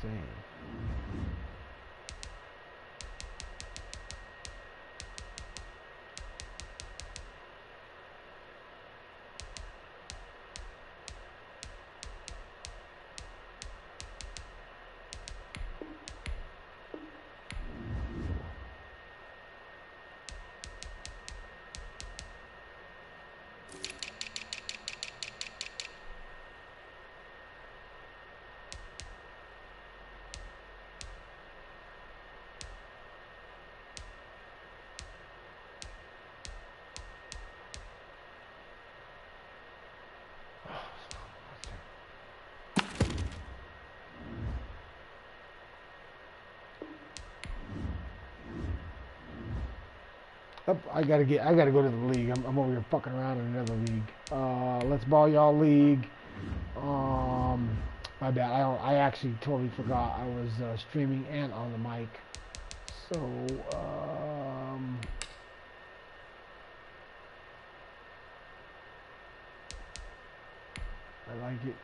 saying. Oh, I gotta go to the league. I'm over here fucking around in another league. Let's Ball Y'all League. My bad. I actually totally forgot I was streaming and on the mic. So I like it.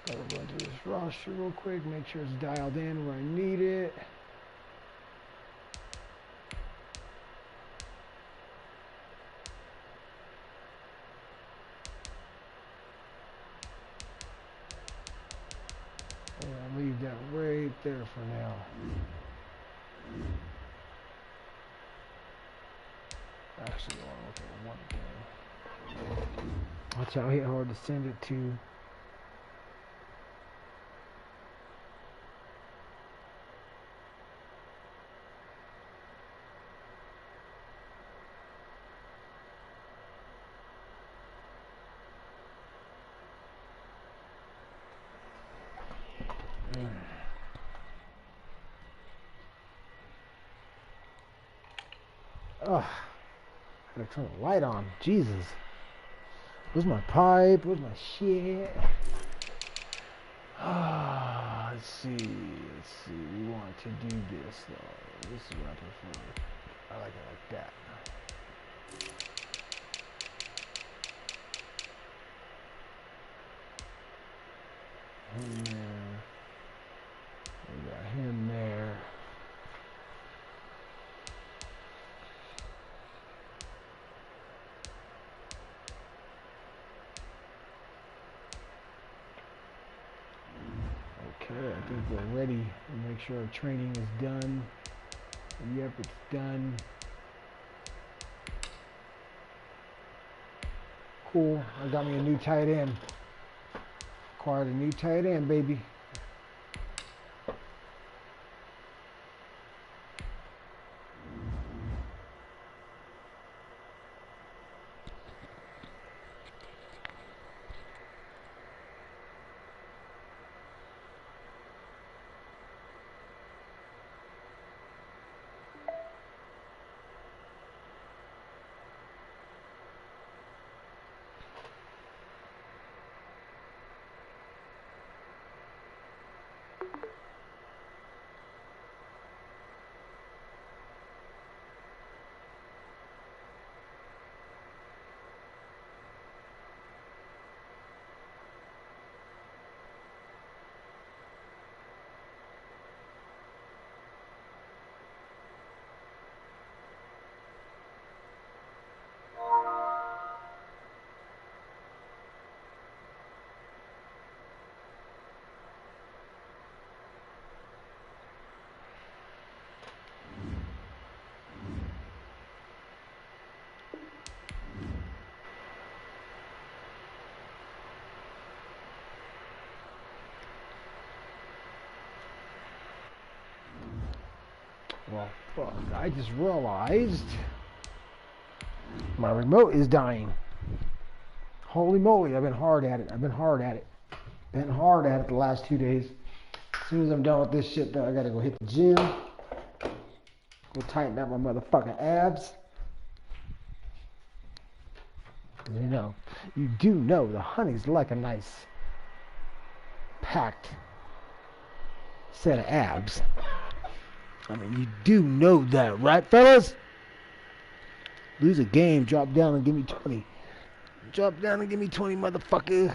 Gotta run through this roster real quick, make sure it's dialed in where I need it. And I'll leave that right there for now. Actually, I want to look at one thing. Watch out, HitHard to send it to. Ugh. I gotta turn the light on. Jesus. Where's my pipe? Where's my shit? Let's see. We want to do this though. This is what I prefer. I like it like that. Him there. We got him there. Okay, I think we're ready to make sure our training is done. Yep, it's done. Cool. I got me a new tight end. Acquired a new tight end, baby. Oh, fuck. I just realized my remote is dying. Holy moly, I've been hard at it. Been hard at it the last 2 days. As soon as I'm done with this shit, though, I gotta go hit the gym. Go tighten up my motherfucking abs. You do know the honey's like a nice packed set of abs. I mean, you do know that, right, fellas? Lose a game, drop down and give me 20. Drop down and give me 20, motherfucker.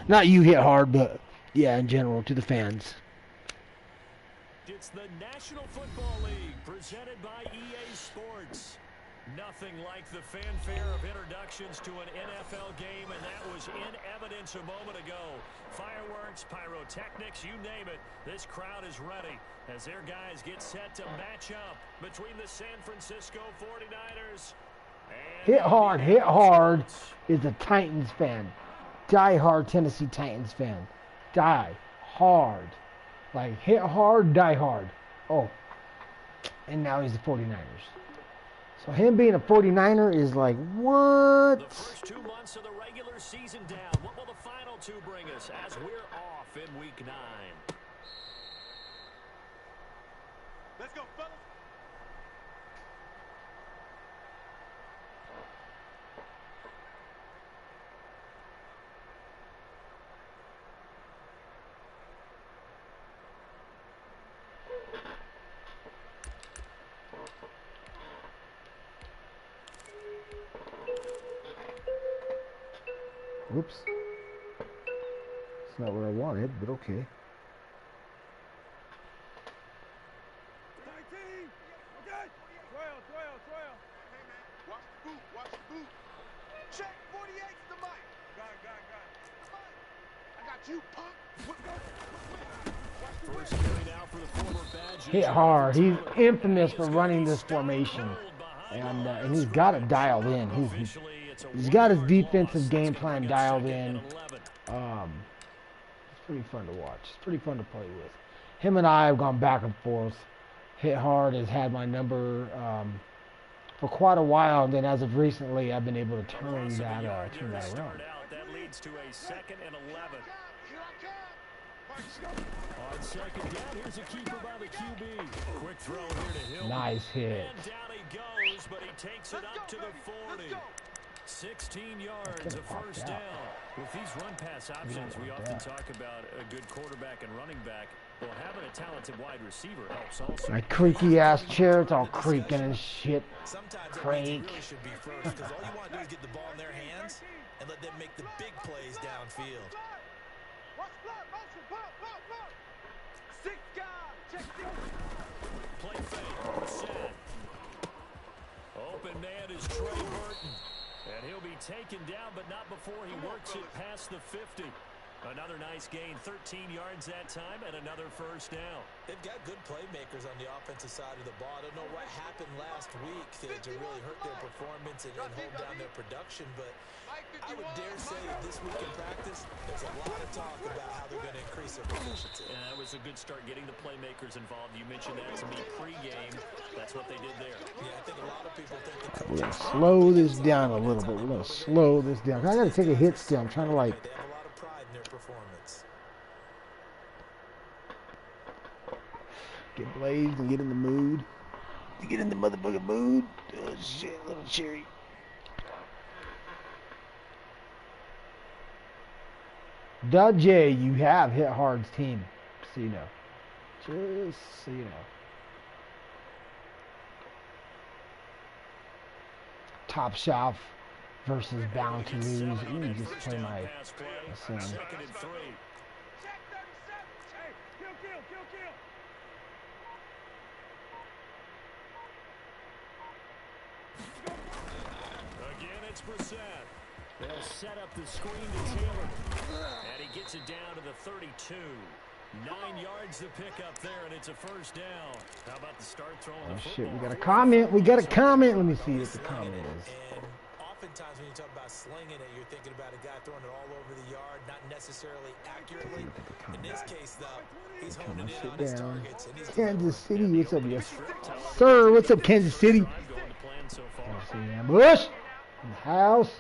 Not you hit hard, but yeah, in general, to the fans. It's the National Football League presented by EA Sports. Nothing like the fanfare of introductions to an NFL game, and that was in evidence a moment ago. Fireworks, pyrotechnics, you name it. This crowd is ready as their guys get set to match up between the San Francisco 49ers and Hit hard is a Titans fan. Die hard Tennessee Titans fan. Die hard. Like hit hard, die hard. Oh. And now he's the 49ers. So him being a 49er is like, what? The first 2 months of the regular season down. What will the final 2 bring us as we're off in week 9? Let's go, fellas. Whoops. It's not what I wanted, but okay. 19. Okay. 12. Hey, man. Watch the boot. Check 48's the mic. Got it. I got you, punk. First carry now for the former Badgers. Hit hard. He's infamous for running this formation. And he's got it dialed in. He's got his defensive game plan dialed in. It's pretty fun to watch. It's pretty fun to play with. Him and I have gone back and forth. Hit hard has had my number for quite a while, and then as of recently, I've been able to turn that around. That leads to a 2nd and 11. On 2nd down, here's a keeper by the QB. Quick throw here to Hill. Nice hit. And down he goes, but he takes it up to the 40. 16 yards, a first down. With these run-pass options, we often talk about a good quarterback and running back. Well, having a talented wide receiver helps also. My creaky-ass chair, it's all creaking and shit. Sometimes Creak. it really should be first, because all you want to do is get the ball in their hands and let them make the big plays downfield. Play fake, set. Open man is Trey Burton. And he'll be taken down, but not before he works it past the 50. Another nice gain, 13 yards that time, and another first down. They've got good playmakers on the offensive side of the ball. I don't know what happened last week to really hurt their performance and hold down their production, but I would dare say this week in practice, there's a lot of talk about how they're going to increase their proficiency. And that was a good start, getting the playmakers involved. You mentioned that to me pregame. That's what they did there. Yeah, I think a lot of people think the coach... We're going to slow this down a little bit. We're going to slow this down. I got to take a hit still. I'm trying to like... They have a lot of pride in their performance. Get blazed and get in the mood. To get in the motherfucking mood. Oh shit, little cherry. J, you have hit hard's team. So you know. Just so you know. Top Shelf versus Bound to Lose. Ooh, just play my son. 2nd and 3. Again, it's Brissett. They'll set up the screen to Taylor. And he gets it down to the 32. 9 yards to pick up there, and it's a first down. How about the start throwing the football? Shit, we got a comment. We got a comment. Let me see what the comment is. oftentimes when you talk about slinging it, you're thinking about a guy throwing it all over the yard, not necessarily accurately. In this case, though, he's honing in on his targets. And he's Kansas City, what's up, yes sir? What's up, Kansas City? Kansas City ambush in the house.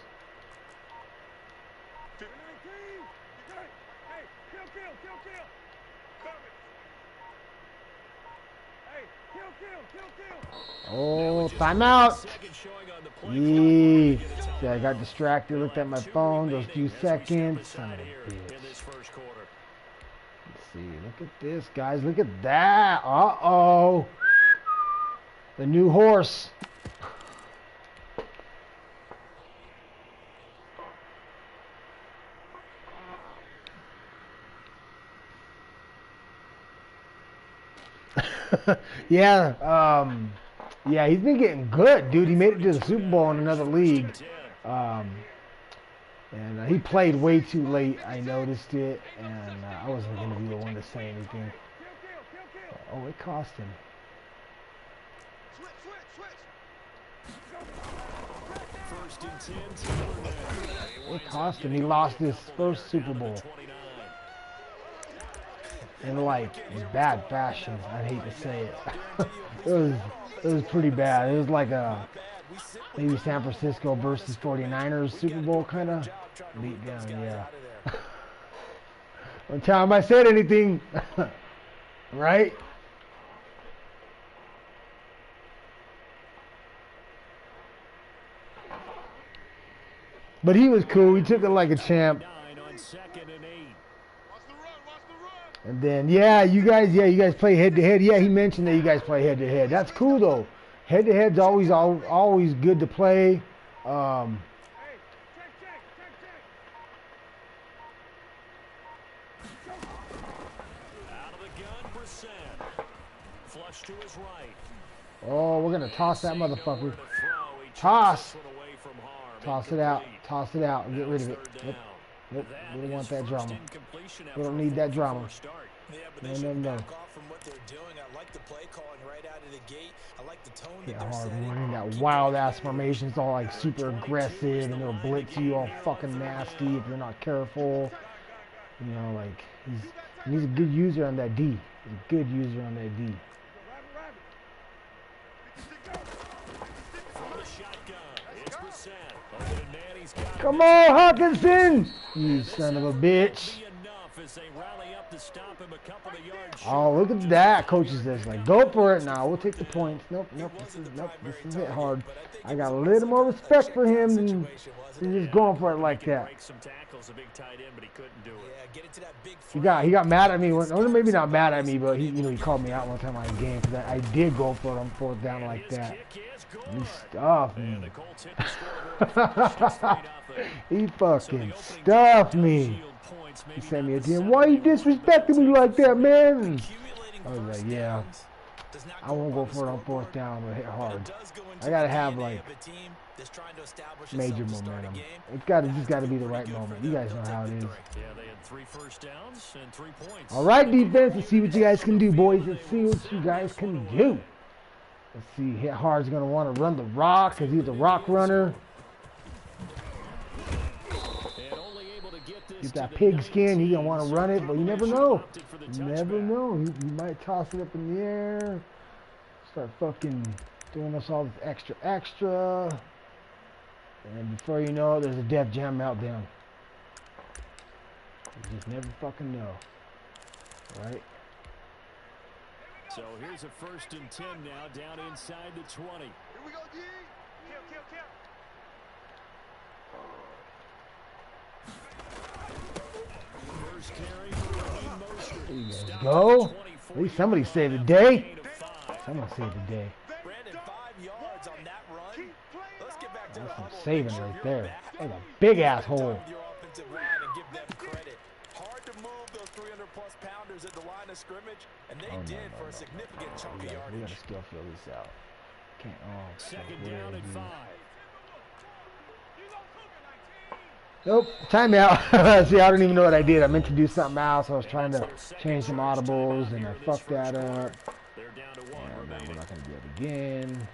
Oh, timeout. Yeah, I got distracted, looked at my phone, those few seconds. Son of a bitch. Let's see, look at this, guys. Look at that. Uh-oh. The new horse. Yeah, yeah, he's been getting good, dude. He made it to the Super Bowl in another league. And he played way too late. I noticed it, and I wasn't going to be the one to say anything. Oh, it cost him. It cost him. He lost his first Super Bowl. In like bad fashion. I hate to say it. It was pretty bad. It was like a maybe San Francisco versus 49ers Super Bowl kind of beat down. Yeah. One time I said anything, right? But he was cool. He took it like a champ. And then, yeah, you guys play head-to-head. Yeah, he mentioned that you guys play head-to-head. That's cool, though. Head-to-head's always good to play. Out of the gun, Brissett. Flush to his right. Oh, we're going to toss that motherfucker. Toss. Toss it out. Toss it out. Get rid of it. Yep. Nope, we don't want that drama. We don't need that drama. No. Yeah, hard running that wild ass formation. It's all like super aggressive, and they'll blitz you all fucking nasty if you're not careful. You know, like he's a good user on that D. He's a good user on that D. Come on, Hawkinson! You son of a bitch. Oh, look at that. Coaches this like, go for it now. We'll take the points. Nope. This is HitHard. I got a little more respect for him than just going for it like that. He got mad at me. Or maybe not mad at me, but he called me out one time on a game because I did go for it on fourth down like that. He stuffed me. He fucking stuffed me. He sent me a DM. Why you disrespecting me like that, man? I was like, yeah. I won't go for it on fourth down or HitHard. I gotta have like major momentum. It's just gotta be the right moment. You guys know how it is. All right, defense. Let's see what you guys can do, boys. Let's see what you guys can do. Let's see. HitHard's gonna want to run the rock because he's a rock runner. Get that pigskin. He's gonna want to run it, but you never know. You never know. He might toss it up in the air. Start fucking doing us all this extra. And before you know it, there's a Defjam meltdown. You just never fucking know. Right? So here's a 1st and 10 now, down inside the 20. Here we go, D. Kill. First carry for there you guys go. At least somebody saved the day. Someone saved the day. Brandon, 5 yards on that run. Let's get back to That's the some huddle. saving right there. That's a big ass hole. Your offensive line and give them credit. Hard to move those 300-plus pounders at the line of scrimmage, and they did for a significant chunk of yardage. We gotta still fill this out. Can't. Oh, second down and 5. Nope. Timeout. See, I don't even know what I did. I meant to do something else. I was trying to change some audibles, and I fucked that up. And we're not gonna do it again.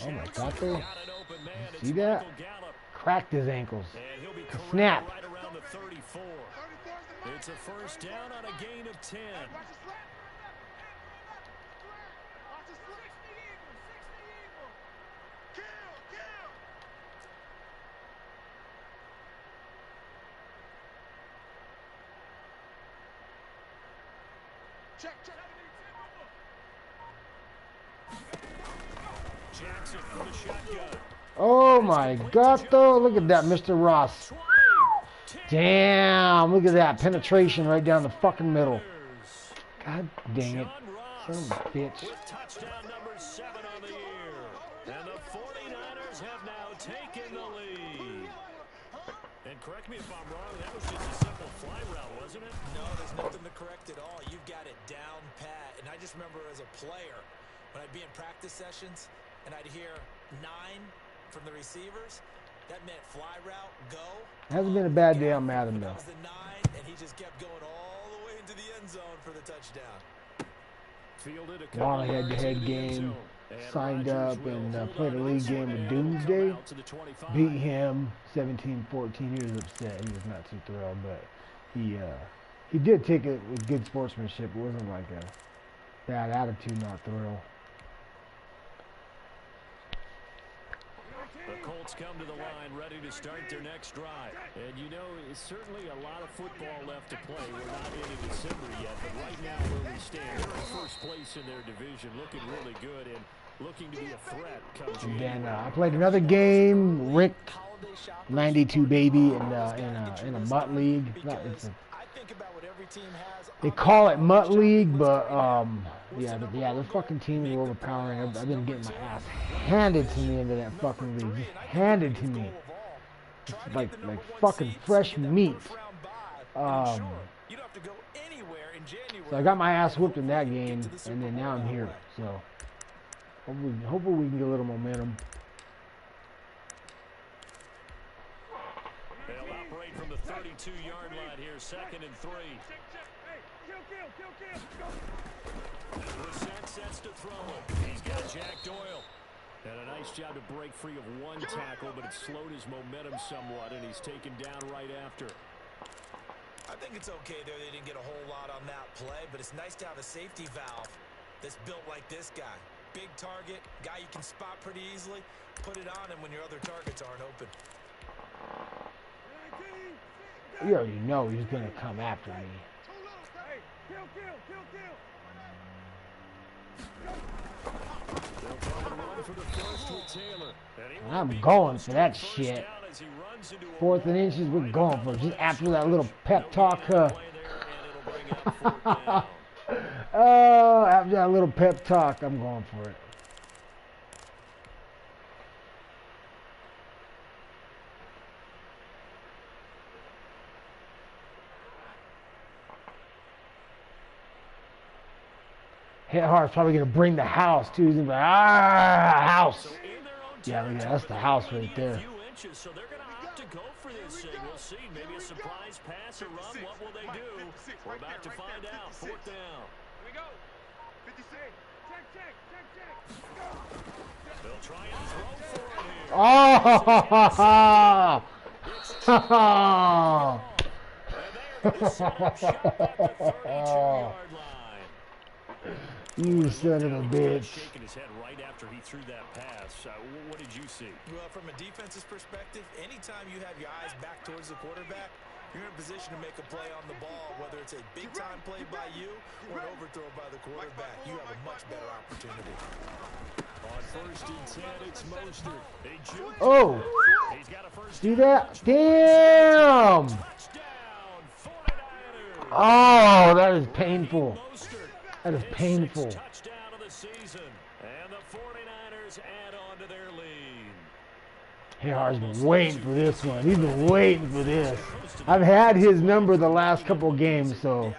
Oh my God, there. Got an open man. See It's that? Michael Gallup. Cracked his ankles. And he'll be Snap. right around the 34. It's a first down on a gain of 10. Jackson from the shotgun. Oh my God, though. Look at that, Mr. Ross. Damn, look at that penetration right down the fucking middle. God dang it. Son of a bitch. With touchdown number 7 on the year. And the 49ers have now taken the lead. And correct me if I'm wrong, that was just a simple fly route, wasn't it? No, there's nothing to correct at all. You've got it down pat. And I just remember as a player, when I'd be in practice sessions and I'd hear 9 from the receivers, that meant fly route, go. Hasn't been a bad day on Madden, though. That was the 9, and he just kept going all the way into the end zone for the touchdown. Fielded a Won a head-to-head game. Signed up and played a league game with Doomsday. Beat him 17-14. He was upset. He was not too thrilled, but he did take it with good sportsmanship. It wasn't like a bad attitude, not thrill. The Colts come to the line ready to start their next drive. And you know, it's certainly a lot of football left to play. We're not into December yet, but right now where we stand, they're in first place in their division, looking really good and looking to be a threat come And January. then I played another game, Rick 92 baby, in a Mutt League. They call it Mutt League, but yeah, the fucking teams are overpowering. I've been getting my ass handed to me into that fucking league. Just handed to me. It's like fucking fresh meat. So I got my ass whooped in that game, and then now I'm here. So hopefully we can get a little momentum. They'll operate from the 32-yard line here, 2nd and 3. Brissett sets to throw it. He's got Jack Doyle. And a nice job to break free of one tackle, but it slowed his momentum somewhat, and he's taken down right after. I think it's okay there. They didn't get a whole lot on that play, but it's nice to have a safety valve that's built like this guy. Big target, guy you can spot pretty easily. Put it on him when your other targets aren't open. You already know he's going to come after me. I'm going for that shit. 4th and inches, we're going for it. Just after that little pep talk. Oh, after that little pep talk, I'm going for it. HitHard's probably going to bring the house, too. He's going to be like, house. Yeah, look at that. That's the house right there. So they're going to opt to go for this. We'll see. Maybe a surprise pass or run. What will they do? We're about to find out. 4th down. Here we go. 56. Check. They'll try and throw for it here. Oh! You son of a bitch. Shaking his head right after he threw that pass. What did you see? Well, from a defense's perspective, anytime you have your eyes back towards the quarterback, you're in a position to make a play on the ball, whether it's a big-time play by you or an overthrow by the quarterback. You have a much better opportunity. On 1st and 10, it's Mostert. Oh! He's got a first See that? Damn! Oh, that is painful. That is painful. Touchdown of the season, and the 49ers add on to their lead. HitHard's been waiting for this one. He's been waiting for this. I've had his number the last couple games, so.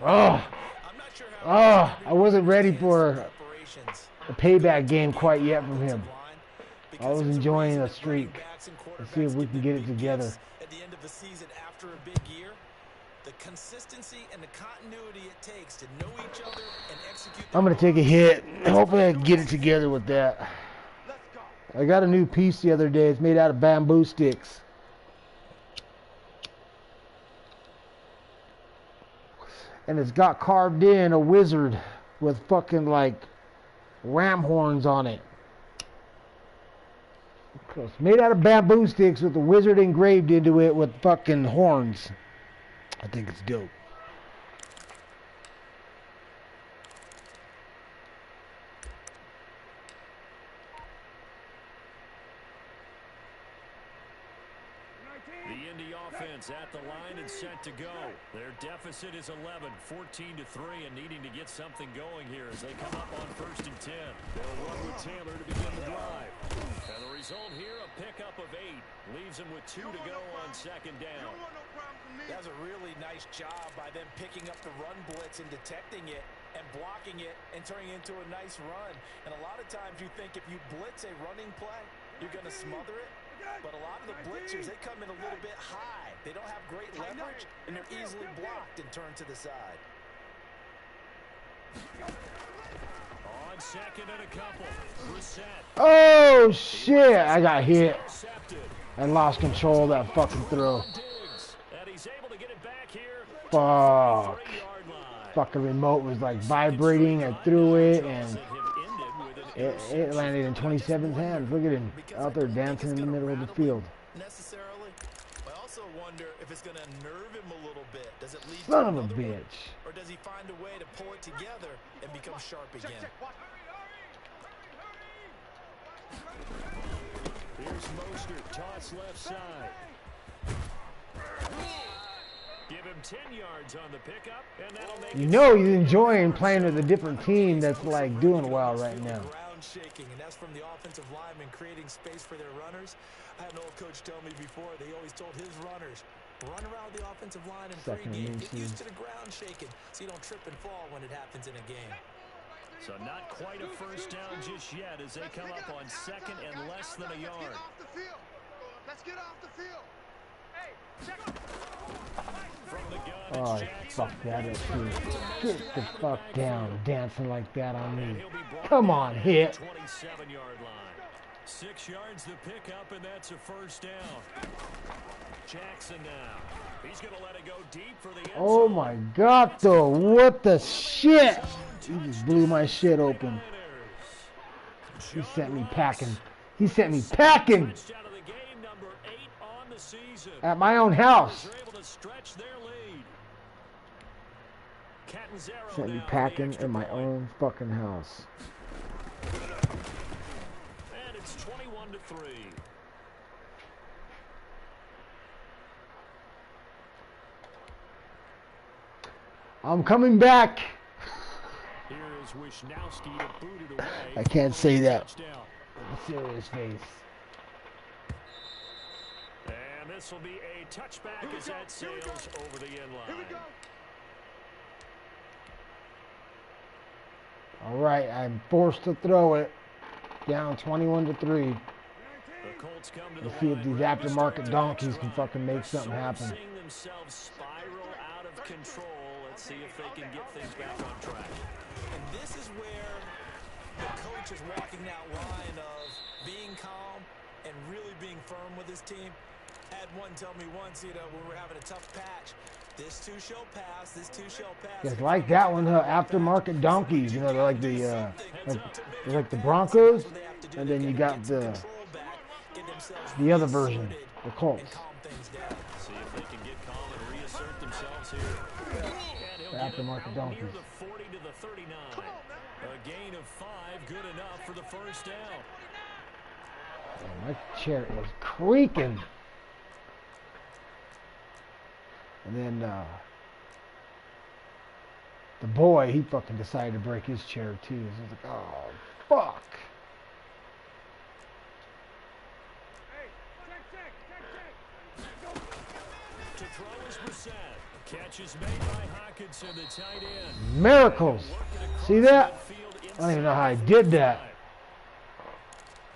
I wasn't ready for a payback game quite yet from him. I was enjoying the streak. Let's see if we can get it together. At the end of the season after a big year, The consistency and the continuity it takes to know each other and execute. I'm going to take a hit. Hopefully I can get it together with that. I got a new piece the other day. It's made out of bamboo sticks. And it's got carved in a wizard with fucking like ram horns on it. It's made out of bamboo sticks with a wizard engraved into it with fucking horns. I think it's dope. The Indy offense at the line and set to go. Their deficit is 11, 14-3, and needing to get something going here as they come up on 1st and 10. They'll run with Taylor to begin the drive. And the result here, a pickup of 8. Leaves them with 2 to go on 2nd down. That was a really nice job by them picking up the run blitz and detecting it and blocking it and turning it into a nice run. And a lot of times you think if you blitz a running play, you're going to smother it. But a lot of the blitzers, they come in a little bit high. They don't have great leverage, and they're easily blocked and turned to the side. On 2nd and a couple. Brissett. Oh, shit. I got hit. I lost control of that fucking throw. And he's able to get it back here. Fuck. Fucking remote was like vibrating. I threw it, and it landed in 27's hands. Look at him out there dancing in the middle of the field. Necessarily. I also wonder if it's going to nerve him a little bit. Does it lead Son of to a another one? bitch. Or does he find a way to pull it together and become sharp again? Here's Mostert, toss left side. Give him 10 yards on the pickup, and that'll make You know he's enjoying playing with a different team that's like doing well right now. Ground shaking, and that's from the offensive linemen creating space for their runners. I had an old coach tell me before, they always told his runners, run around the offensive line in pregame. Get used to the ground shaking so you don't trip and fall when it happens in a game. So not quite a first down just yet as they come up on 2nd and less than a yard. Let's get off the field. From the gun, Oh, it's Jackson. fuck that up too. Get the fuck down, dancing like that on And me. he'll be brought Come on, hit. 27-yard line. 6 yards the pickup, and that's a first down. Jackson now. He's going to let it go deep for the end Oh zone. my god, though. What the shit? He just blew my shit open. He sent me packing. He sent me packing Out of the game, number 8 on the season. at my own house. They're able to stretch their lead. Catanzaro Sent me now for the packing extra in my point. own fucking house. And it's 21-3. I'm coming back. Here is Wisnowski to boot it away. I can't say that. Touchdown. Serious face. And this will be a touchback as that sails over the end line. All right, I'm forced to throw it. Down 21-3. The Colts come to the Let's see if line, these ready to start aftermarket the donkeys can drive. fucking make something Sort of happen. seeing themselves spiral out of control. Let's see if they can get things back on track. And this is where the coach is walking that line of being calm and really being firm with his team. Had one tell me once, when we're having a tough patch, this too shall pass, this too shall pass. It's like that one, aftermarket donkeys. You know, they're like they're like the Broncos, and then you got the other version, the Colts. See if they can get calm and reassert themselves here. And he'll The get it aftermarket out donkeys. near the 40 to the 39. A gain of 5, good enough for the first down. Oh, my chair is creaking. And then the boy, he fucking decided to break his chair too. So I was like, oh, fuck. To throw is Brissett. Catch is made by Hawkinson, the tight end. Miracles. See that? I don't even know how I did that.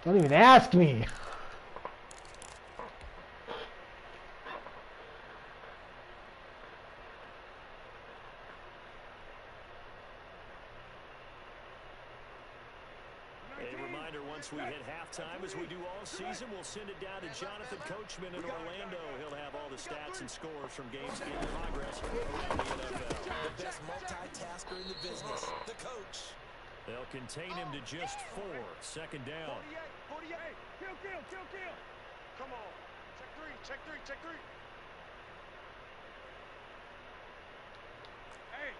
Don't even ask me. once we hit halftime, as we do all season, we'll send it down to Jonathan Coachman in Orlando. He'll have all the stats and scores from games in progress around the NFL. The best multitasker in the business, the coach. They'll contain him to just 4. Second down. 48. Kill. Come on. Check three. Hey.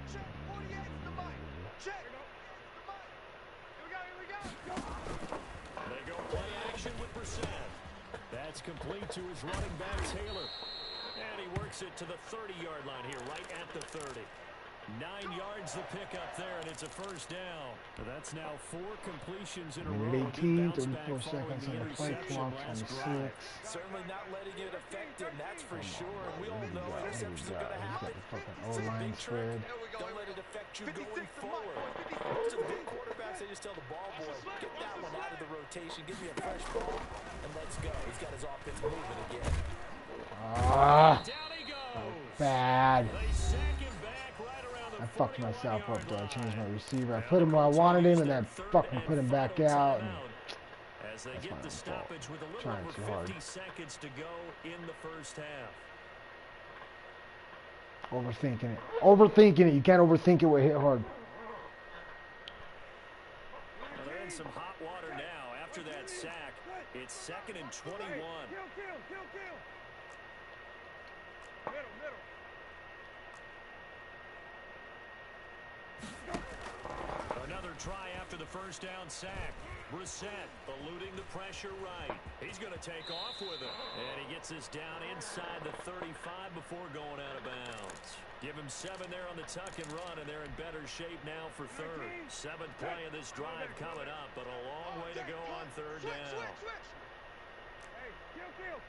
Check 48 to the mic. Check. Here we go. They go play action with Brissett. That's complete to his running back, Taylor. And he works it to the 30-yard line here, right at the 30. 9 yards to pick up there, and it's a first down. That's now 4 completions in a row. 18, 34 seconds on the play clock, 26. Certainly not letting it affect him, that's for sure. And we all know interceptions are going to happen. It's a big trick. Don't let it affect you going forward. Most of the big quarterbacks, they just tell the ball boy, get that one out of the rotation, give me a fresh ball, and let's go. He's got his offense moving again. Ah, Down he goes. bad. They sack him back right around the I fucked myself up though. I changed my receiver. I put him where I wanted him, and then fucking put him back out. And as they get the stoppage with a little over 50 seconds to go in the first half. Overthinking it. You can't overthink it with HitHard. Well, they're in some hot water now. After that sack, it's 2nd and 21. Kill. Middle. Another try after the first down sack. Brissett eluding the pressure right. He's going to take off with it. And he gets this down inside the 35 before going out of bounds. Give him 7 there on the tuck and run, and they're in better shape now for 3rd. 7th play of this drive coming up, but a long way to go on 3rd down. Hey, kill.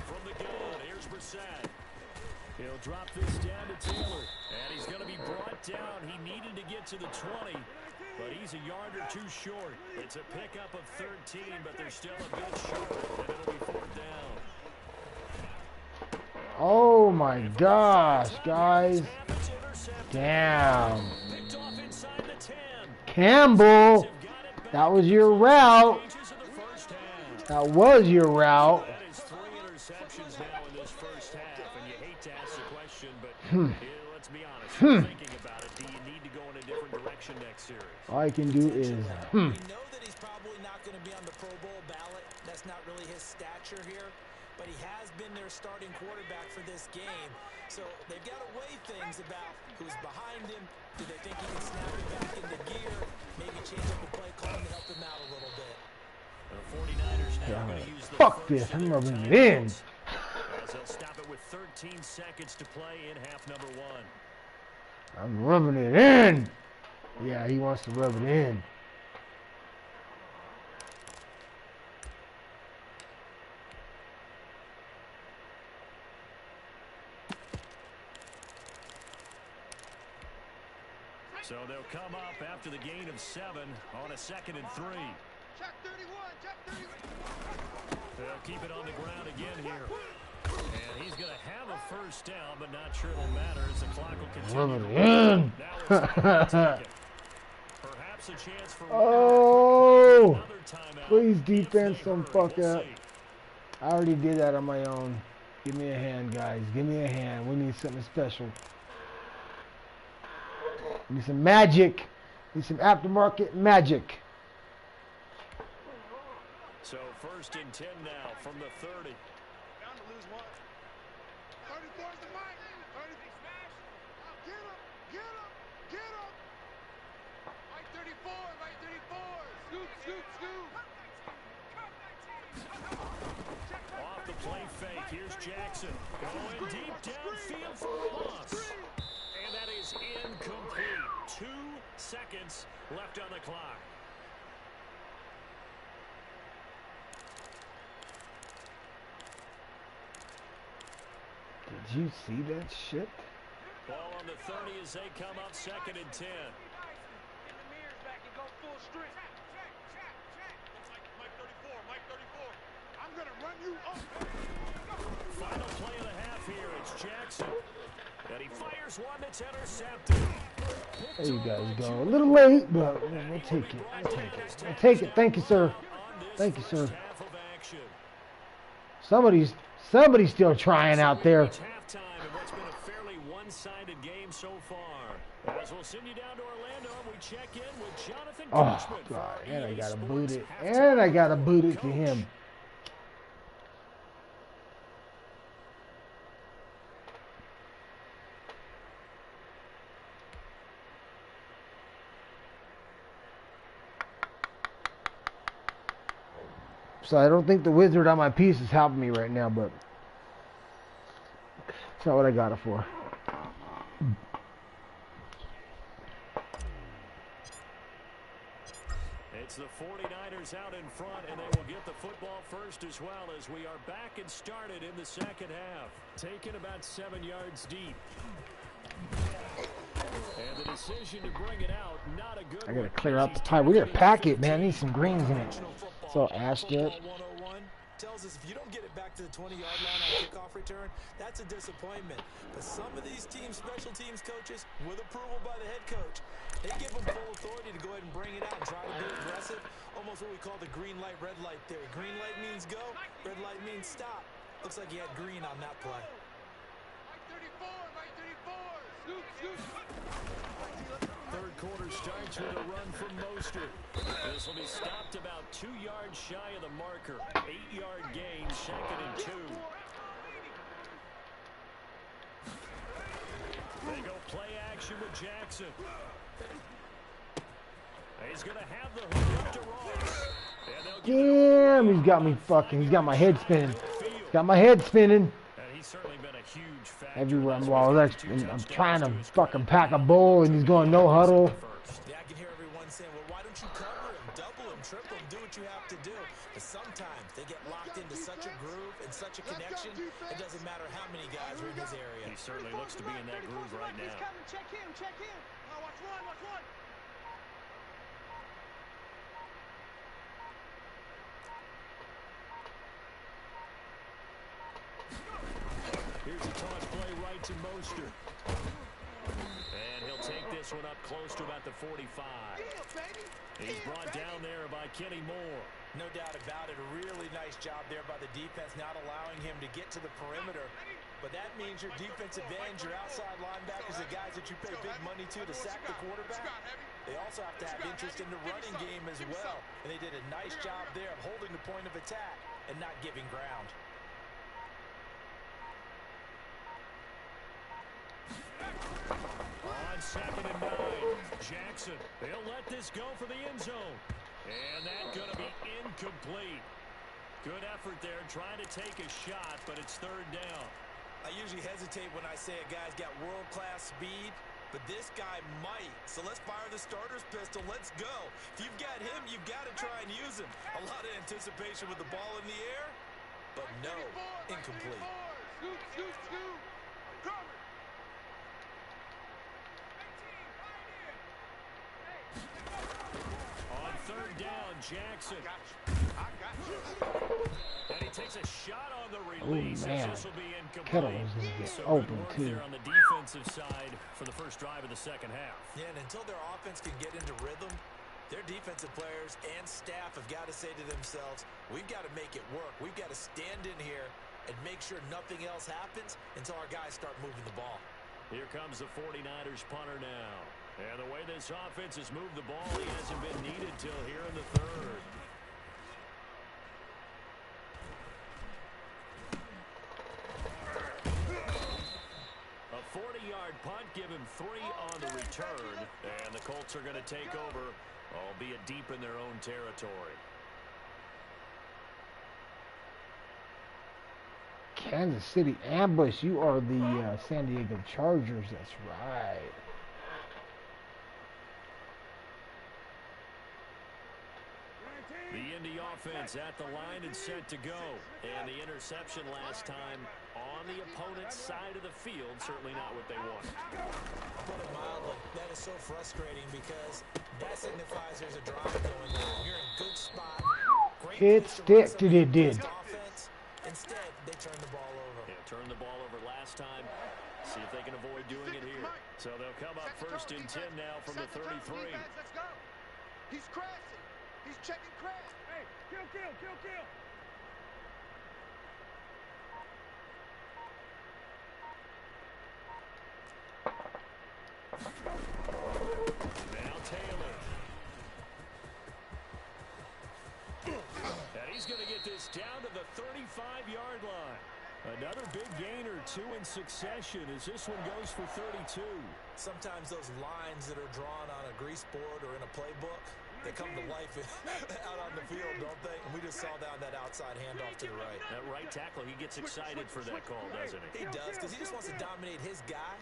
From the gun, here's Brissett. He'll drop this down to Taylor, and he's going to be brought down. He needed to get to the 20, but he's a yard or 2 short. It's a pickup of 13, but they're still a bit short, and it'll be 4th down. Oh my gosh, guys. Damn. Campbell, that was your route. That was your route. That is 3 interceptions now in this first half, and you hate to ask the question, but let's be honest. Thinking about it, do you need to go in a different direction next series? All I can do is, We know that he's probably not going to be on the Pro Bowl ballot. That's not really his stature here. But he has been their starting quarterback for this game. So they've got to weigh things about who's behind him. Do they think he can snap it back into gear? Maybe change up the play call to help him out a little bit. The 49ers now going to use the fuck this, I'm rubbing it in. As they'll stop it with 13 seconds to play in half number 1. I'm rubbing it in. Yeah, he wants to rub it in. So they'll come up after the gain of 7 on a 2nd and 3. Check 31. They'll keep it on the ground again here. And he's going to have a first down, but not sure it'll matter as the clock will continue. Perhaps a chance for Oh! Please, defense, don't fuck up. I already did that on my own. Give me a hand, guys. Give me a hand. We need something special. We need some magic. We need some aftermarket magic. So 1st and 10 now from the 30. Bound to lose 1. 34's the mic. 30 smash. Get him. Right 34. Scoop. Off the play fake. Here's Jackson. Going deep downfield for a loss. And that is incomplete. 2 seconds left on the clock. Did you see that shit? Ball on the 30 as they come up 2nd and 10. Get the mirrors back and go full strength. Mike 34. I'm going to run you up. Final play of the half here. It's Jackson. And he fires Here's one that's intercepted. There you guys go. A little late, but we'll take it. We'll take it. We'll take it. Thank you, sir. Thank you, sir. Somebody's still trying out there. Halftime in what's been a fairly one-sided game so far. As we'll send you down to Orlando, we check in with Jonathan Oh God! And I gotta boot it. And I gotta boot it to him. So I don't think the wizard on my piece is helping me right now, but that's not what I got it for. It's the 49ers out in front, and they will get the football first as well as we are back and started in the second half. Taken about 7 yards deep. And the decision to bring it out, not a good I gotta clear out the pie. We gotta pack it, man. I need some greens in it. So ashed up. Tells us if you don't get it back to the 20-yard line on kickoff return, that's a disappointment. But some of these teams, special teams coaches, with approval by the head coach, they give them full authority to go ahead and bring it out and try to be aggressive. Almost what we call the green light, red light theory. Green light means go, red light means stop. Looks like he had green on that play. Third quarter starts with a run from Mostert. This will be stopped about 2 yards shy of the marker. 8-yard gain, 2nd and 2. They go play action with Jackson. He's going to have the hook up to Ross. Damn, he's got me fucking. He's got my head spinning. He's got my head spinning. And he's certainly been a huge factor. Everywhere I'm trying to fucking pack a bowl, and he's going no huddle. Yeah, I can hear everyone saying, well, why don't you cover him, double him, triple him, do what you have to do. But sometimes they get locked into such a groove and such a connection, it doesn't matter how many guys are in his area. He certainly looks to be in that groove right now. Check him, check him. Watch one, watch one. Here's a toss play right to Mostert. And he'll take this one up close to about the 45. He's brought down there by Kenny Moore. No doubt about it. A really nice job there by the defense, not allowing him to get to the perimeter. But that means your defensive ends, your outside linebackers, the guys that you pay big money to sack the quarterback, they also have to have interest in the running game as well. And they did a nice job there of holding the point of attack and not giving ground. On 2nd and 9, Jackson. They'll let this go for the end zone. And that's going to be incomplete. Good effort there trying to take a shot, but it's 3rd down. I usually hesitate when I say a guy's got world-class speed, but this guy might. So let's fire the starter's pistol. Let's go. If you've got him, you've got to try and use him. A lot of anticipation with the ball in the air, but no, incomplete. Scoot. Cover. On 3rd down, Jackson. I got you. And he takes a shot on the release. Man. This will be incomplete. Kettle was going to get So open, good work too. there on the defensive side for the first drive of the second half. Yeah, and until their offense can get into rhythm, their defensive players and staff have got to say to themselves, we've got to make it work. We've got to stand in here and make sure nothing else happens until our guys start moving the ball. Here comes the 49ers punter now. And the way this offense has moved the ball, he hasn't been needed till here in the 3rd. A 40-yard punt, give him 3 on the return. And the Colts are going to take over, albeit deep in their own territory. Kansas City ambush. You are the San Diego Chargers. That's right. The Indy offense at the line and set to go. And the interception last time on the opponent's side of the field. Certainly not what they want. I'll put it mildly, that is so frustrating because that signifies there's a drive going on. You're in good spot. Great Hit stick to the did. offense, and Instead, they turn the ball over. Yeah, turned the ball over last time. See if they can avoid doing it here. So they'll come up first and 10 now from the 33. Let's go. He's crashing. He's checking crash. Hey, kill. Now Taylor. And he's going to get this down to the 35-yard line. Another big gain or two in succession as this one goes for 32. Sometimes those lines that are drawn on a grease board or in a playbook, they come to life out on the field, don't they? And we just saw down that outside handoff to the right. That right tackle, he gets excited for that call, doesn't he? He does, because he just wants to dominate his guy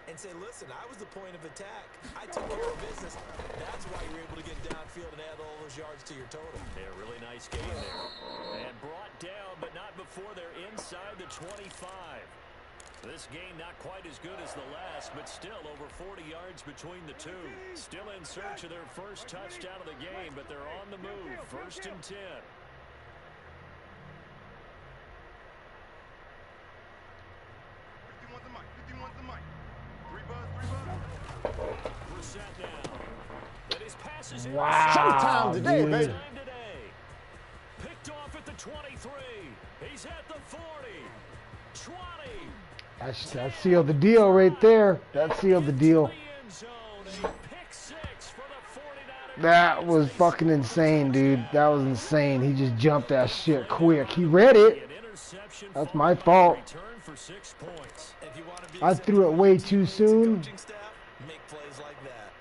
and say, listen, I was the point of attack. I took care of business. That's why you're able to get downfield and add all those yards to your total. Yeah, really nice game there. And brought down, but not before they're inside the 25. This game not quite as good as the last, but still over 40 yards between the two. Still in search of their first touchdown of the game, but they're on the move. First and 10. 51's the mic. 3 buzz. Brissett now. And his passes in. Wow, Showtime today, dude. baby. Time today. Picked off at the 23. He's at the 40. 20. That sealed the deal right there. That sealed the deal. That was fucking insane, dude. That was insane. He just jumped that shit quick. He read it. That's my fault. I threw it way too soon. Make plays like that.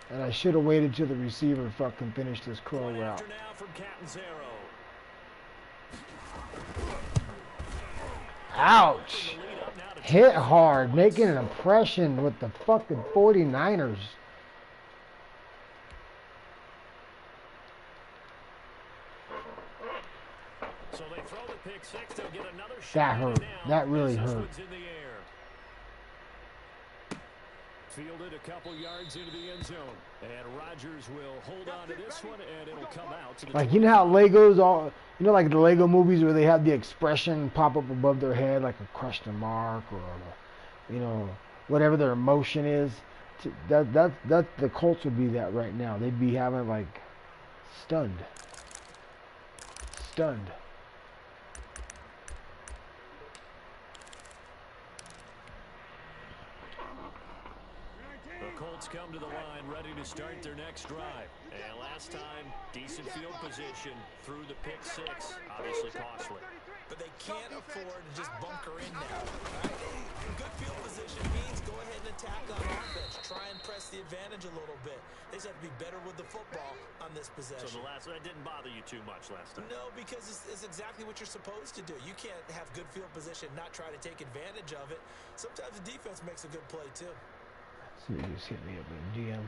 And I should have waited till the receiver fucking finished his crow route. Ouch. Hit hard, making an impression with the fucking 49ers. So they throw the pick six, they'll get another shot. That hurt. That really hurt. One's in the air. Fielded a couple yards into the end zone. And Rodgers will hold on to this one, and it'll come out to the Like, you know how Legos all, you know, like the Lego movies where they have the expression pop up above their head, like a question mark or, you know, whatever their emotion is. That the Colts would be that right now. They'd be having like stunned. The Colts come to the line, ready to start their next drive. And last time, decent field position through the pick six. Obviously costly. But they can't afford to just bunker in now. Right? Good field position means go ahead and attack on offense. Try and press the advantage a little bit. They just have to be better with the football on this possession. So that didn't bother you too much last time? No, because it's exactly what you're supposed to do. You can't have good field position, not try to take advantage of it. Sometimes the defense makes a good play too. So you just hit me up in GM.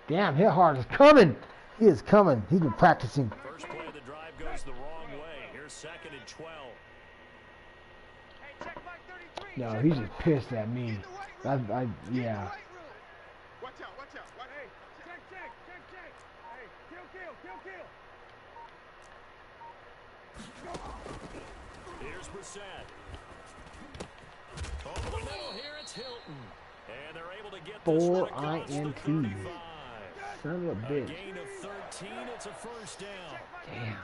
Damn, HitHard is coming. He is coming. He's been practicing. First play of the drive goes the wrong way. Here's 2nd and 12. Hey, check Mike 33. No, he's just pissed at me. Yeah. Watch out. Hey, check. Hey, kill. Here's Brissett. Over the middle here, it's Hilton. And they're able to get this 4 one across the INTs. 35. Son of a A bitch. gain of 13, it's a first down. Damn,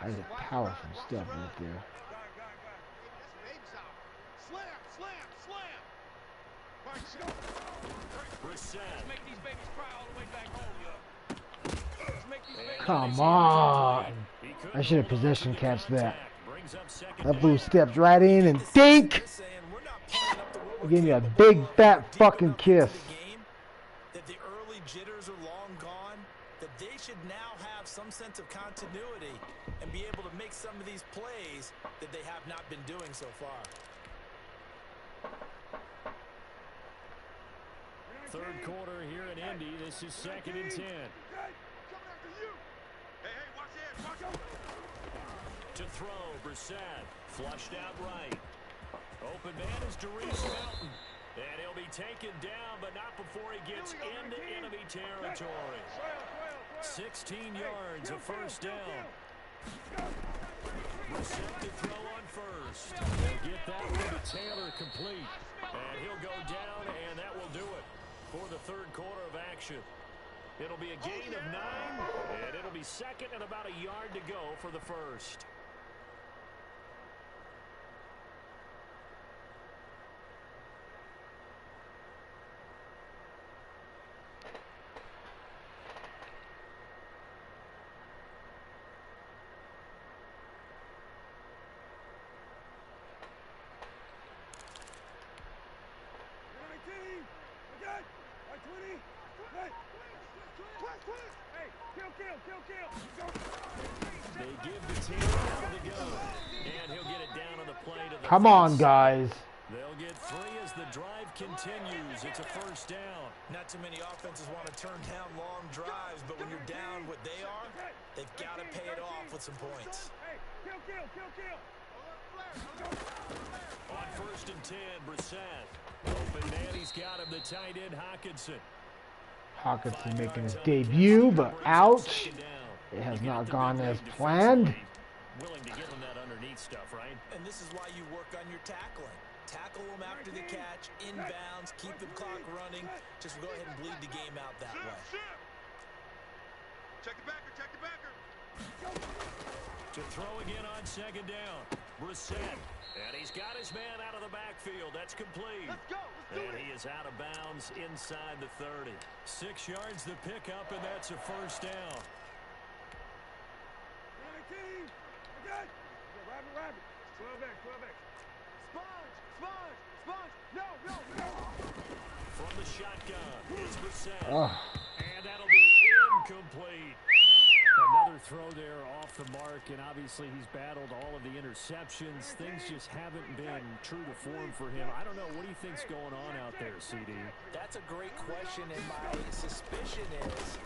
that is powerful stuff right there. Brissett. Make these babies cry all the way back home, yo. Come on. I should have possession catch that. That fool steps right in and dink. Give me a big fat fucking kiss. That the early jitters are long gone, that they should now have some sense of continuity and be able to make some of these plays that they have not been doing so far. Third quarter here in Indy. This is 2nd and 10. To throw, Brissett. Flushed out right. Open man is Darius Mountain. And he'll be taken down, but not before he gets into enemy territory. 16 yards, a first down. Brissett to throw on first. They'll get that one to Taylor complete. And he'll go down, and that will do it for the third quarter of action. It'll be a gain of 9, and it'll be second and about a yard to go for the first. They give the team down to go, and he'll get it down on the play to the Come on, guys. They'll get 3 as the drive continues. It's a first down. Not too many offenses want to turn down long drives, but when you're down what they are, they've got to pay it off with some points. On first and 10, Brissett. Open man, he's got him, the tight end, Hawkinson. Hawkinson making his debut, but ouch. It has not gone as planned. Willing to give him that underneath stuff, right? And this is why you work on your tackling. Tackle them after the catch, inbounds, keep the clock running. Just go ahead and bleed the game out that way. Check the backer, check the backer. To throw again on second down. Brissett. And he's got his man out of the backfield. That's complete. Let's go. And he is out of bounds inside the 30. 6 yards the pickup, and that's a first down. Rabbit. 12X. Sponge. No. From the shotgun, it's Brissett. Oh. And that'll be incomplete. Another throw there off the mark, and obviously he's battled all of the interceptions. Things just haven't been true to form for him. I don't know. What do you think's going on out there, CD? That's a great question, and my suspicion is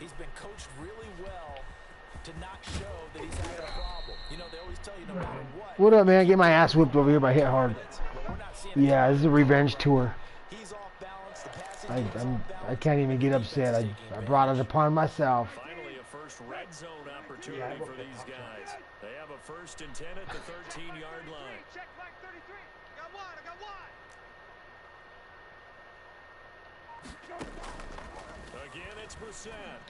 he's been coached really well to not show that he's having a problem. You know, they always tell you no matter what. What up, man? Get my ass whipped over here by HitHard. Yeah, this is a revenge tour. He's off balance. The passing I can't even get upset. I brought it upon myself. Finally, a first red zone opportunity for these guys. They have a first and 10 at the 13-yard line. Check flag 33. I got wide. Again, it's Brissett.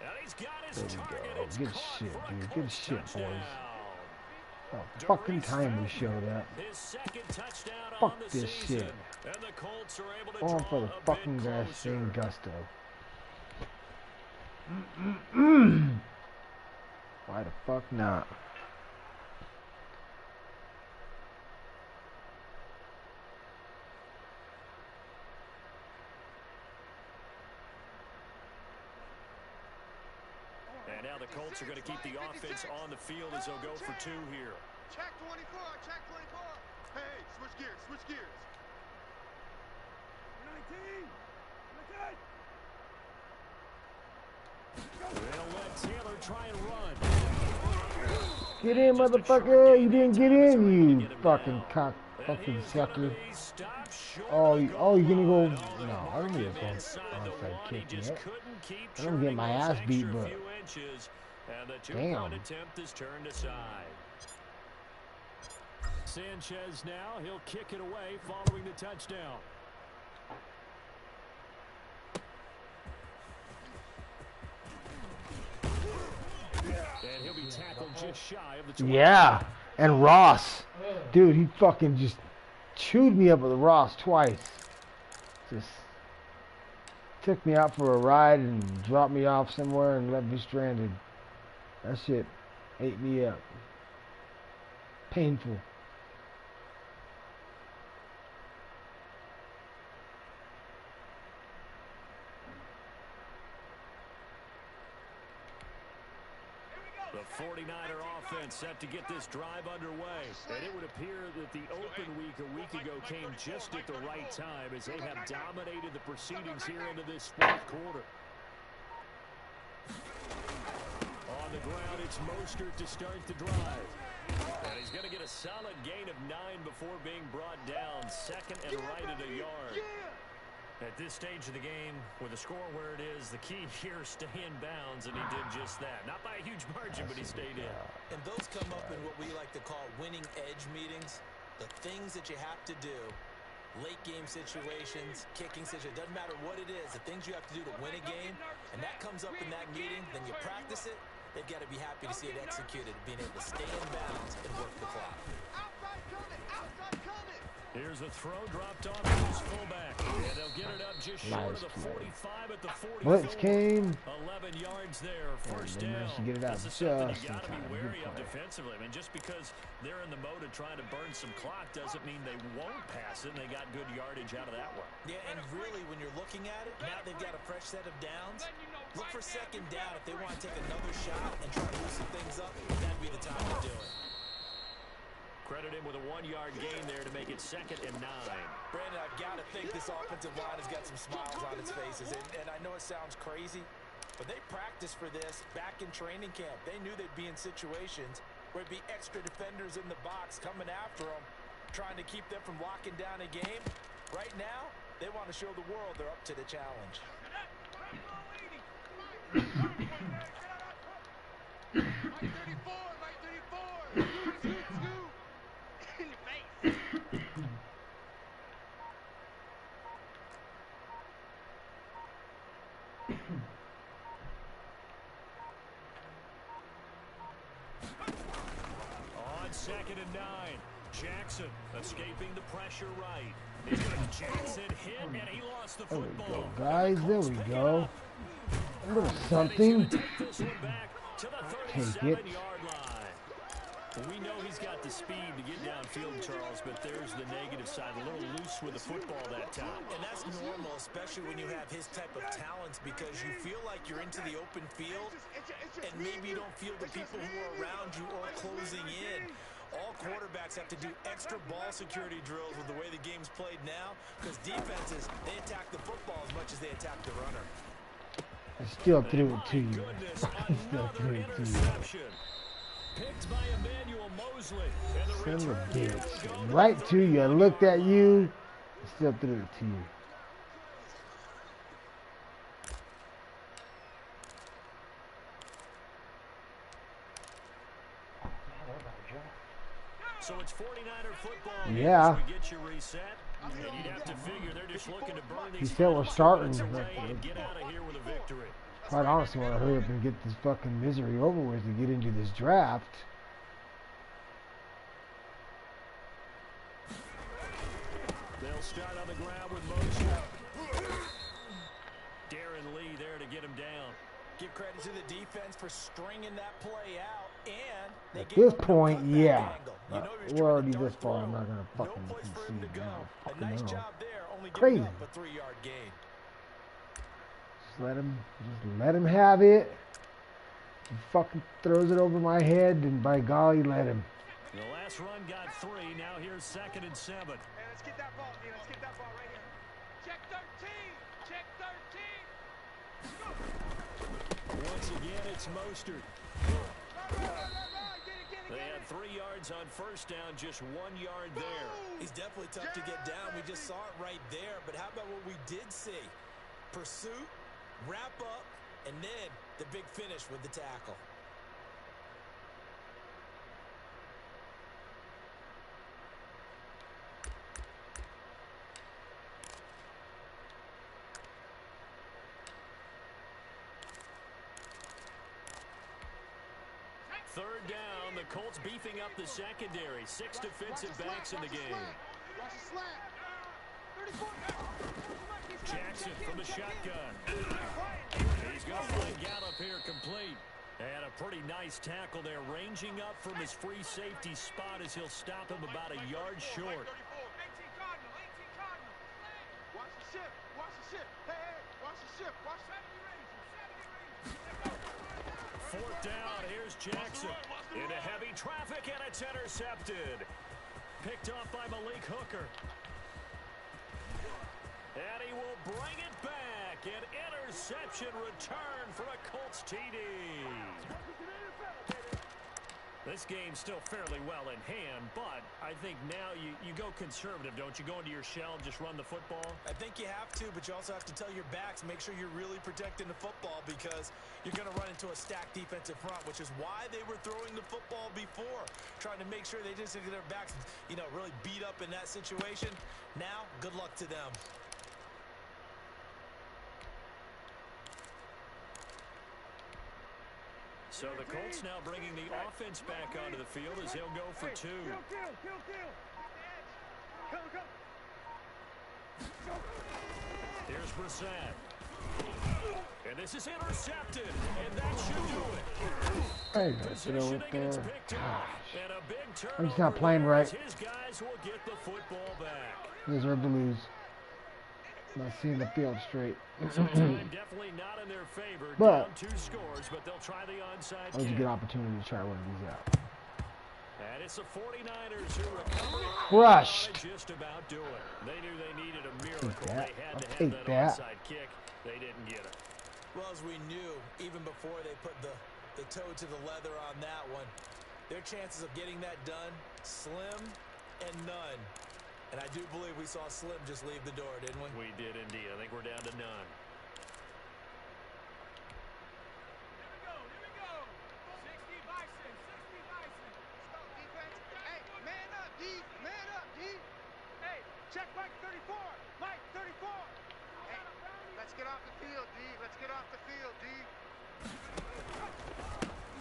And he's got his There we target. go. It's Good caught shit, for a dude. close Good shit, touchdown. boys. About fucking time we show that. His second touchdown Fuck on the this season. shit. And the Colts are able to All draw for the a fucking bit guys closer. saying gusto. Why the fuck not? And now the Colts are going to keep the offense on the field as they'll go for 2 here. Check 24. Hey, switch gears. 19. They'll let Taylor try and run. Get in, motherfucker! You didn't get in, you fucking cock, fucking sucker. Oh, you're gonna go? No, I don't need to go onside kick yet. I don't get my ass beat, but damn. Attempt is turned aside. Sanchez now, he'll kick it away following the touchdown. And he'll be tackled just shy of the 20. Yeah, and Ross, dude, he fucking just chewed me up with Ross twice. Just took me out for a ride and dropped me off somewhere and left me stranded. That shit ate me up. Painful. The 49er offense set to get this drive underway. And it would appear that the open week a week ago came just at the right time as they have dominated the proceedings here into this fourth quarter. On the ground, it's Mostert to start the drive. And he's going to get a solid gain of 9 before being brought down. Second and right at a yard. At this stage of the game, with the score where it is, the key here is stay in bounds, and he did just that. Not by a huge margin, but he stayed in. And those come up in what we like to call winning edge meetings. The things that you have to do, late game situations, kicking situations, doesn't matter what it is, the things you have to do to win a game, and that comes up in that meeting, then you practice it, they've got to be happy to see it executed, being able to stay in bounds and work the clock. Outside coming! Outside coming! Here's the throw dropped off to his fullback. And they'll get it up just short of the 45 at the 44. Blitz came. 11 yards there, first They down. managed to get it out This is something just you got to be in time. wary Good of play. defensively. I mean, just because they're in the mode of trying to burn some clock doesn't mean they won't pass it, and they got good yardage out of that one. Yeah, and really, when you're looking at it, now they've got a fresh set of downs. Look for second down if they want to take another shot and try to loosen things up. That'd be the time to do it. Credit him with a 1-yard gain there to make it 2nd and 9. Brandon, I've got to think this offensive line has got some smiles on its faces. And I know it sounds crazy, but they practiced for this back in training camp. They knew they'd be in situations where it'd be extra defenders in the box coming after them, trying to keep them from locking down a game. Right now, they want to show the world they're up to the challenge. On 2nd and 9, Jackson escaping the pressure right. He's going to Jackson hit, and he lost the There we football. go, guys. There we Pick it go. up. A little And he's something. going to take this one back to the Take it. 37-yard line. We know he's got the speed to get downfield, Charles, but there's the negative side. A little loose with the football that time. And that's normal, especially when you have his type of talents, because you feel like you're into the open field, and maybe you don't feel the people who are around you or closing in. All quarterbacks have to do extra ball security drills with the way the game's played now, because defenses, they attack the football as much as they attack the runner. I still threw it to you. Goodness, I still another threw it to you. interception. Picked by Emmanuel Mosley. And the Son of a return here will bitch. go to Right the to you. I looked at you. I still threw it to you. So it's 49er football. Yeah. We get you reset. And you'd have to figure they're just looking to burn these He said we're final starting. minutes away and get out of here with a victory. Quite honestly, want to hurry up and get this fucking misery over with to get into this draft. They'll start on the ground with Mosley. Darren Lee there to get him down. Give credit to the defense for stringing that play out, and they At gave this up no point, cutback yeah. angle. You know you're We're already trying to this far. I'm throw. not going to fucking No place for him to concede go. now. A Fucking nice no. job there, only Crazy. giving up a 3-yard gain. Just let him have it. He fucking throws it over my head, and by golly, let him. The last run got 3. Now here's 2nd and 7. Hey, let's get that ball, man. Let's get that ball right here. Check 13. Check 13. Once again, it's Mostert. Get it. They had 3 yards on first down, just 1 yard there. He's definitely tough to get down. We just saw it right there. But how about what we did see? Pursuit, wrap up, and then the big finish with the tackle. Third down, the Colts beefing up the secondary. 6 defensive backs in the game. Watch the slant. 34. Jackson from the shotgun. He's going to find Gallup here complete. And a pretty nice tackle there, ranging up from his free safety spot as he'll stop him about a yard short. 18 Cardinal. Watch the ship. Watch the ship. Hey, watch the ship. Watch the Fourth down, here's Jackson. Into heavy traffic, and it's intercepted. Picked off by Malik Hooker. And he will bring it back. An interception return for a Colts TD. This game's still fairly well in hand, but I think now you go conservative, don't you? Go into your shell and just run the football? I think you have to, but you also have to tell your backs, make sure you're really protecting the football because you're going to run into a stacked defensive front, which is why they were throwing the football before, trying to make sure they just get their backs, really beat up in that situation. Now, good luck to them. So the Colts now bringing the offense back onto the field as they'll go for two. Here's Brissett. And this is intercepted. And that should do it. Hey, throw it there. And a big turnover. I'm just not playing right. His guys will get the football back. Deserve to lose. Not seeing the field straight. Definitely not in their favor. But down 2 scores, but they'll try the onside that was a kick. good opportunity to try one of these out. And it's the 49ers who recover. Crushed. Just about do it. They knew they needed a miracle. That. They had to Take have that that. onside kick. They didn't get it. Well, as we knew, even before they put the toe to the leather on that one, their chances of getting that done, slim and none. And I do believe we saw Slim just leave the door, didn't we? We did indeed. I think we're down to none. Here we go. 60 Bison. Stop defense. Hey, man up, D. Man up, D. Hey, check Mike 34. Mike 34. Hey, let's get off the field, D. Let's get off the field, D.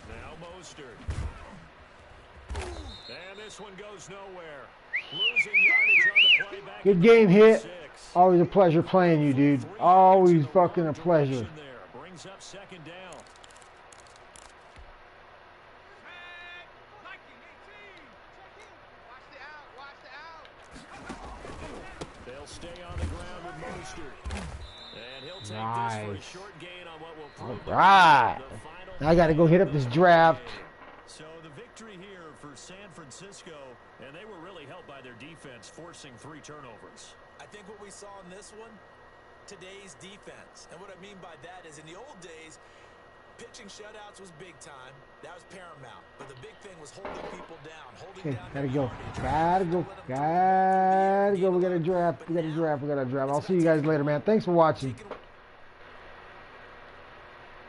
Now Mostert. And this one goes nowhere. Losing yardage on the play back. Good game, Hit. Always a pleasure playing you, dude. Always fucking a pleasure. Brings up second down. They'll stay on the ground with Mostert. And he'll take this for a short gain on what will prove All right. Now I got to go hit up this draft. So the victory here for San Francisco, and they were really helped by their defense, forcing 3 turnovers. I think what we saw in this one, today's defense. And what I mean by that is in the old days, pitching shutouts was big time. That was paramount. But the big thing was holding people down, holding Okay, down gotta their go. yardage. Gotta go. Gotta go. We got a draft. We got a draft. I'll see you guys later, man. Thanks for watching.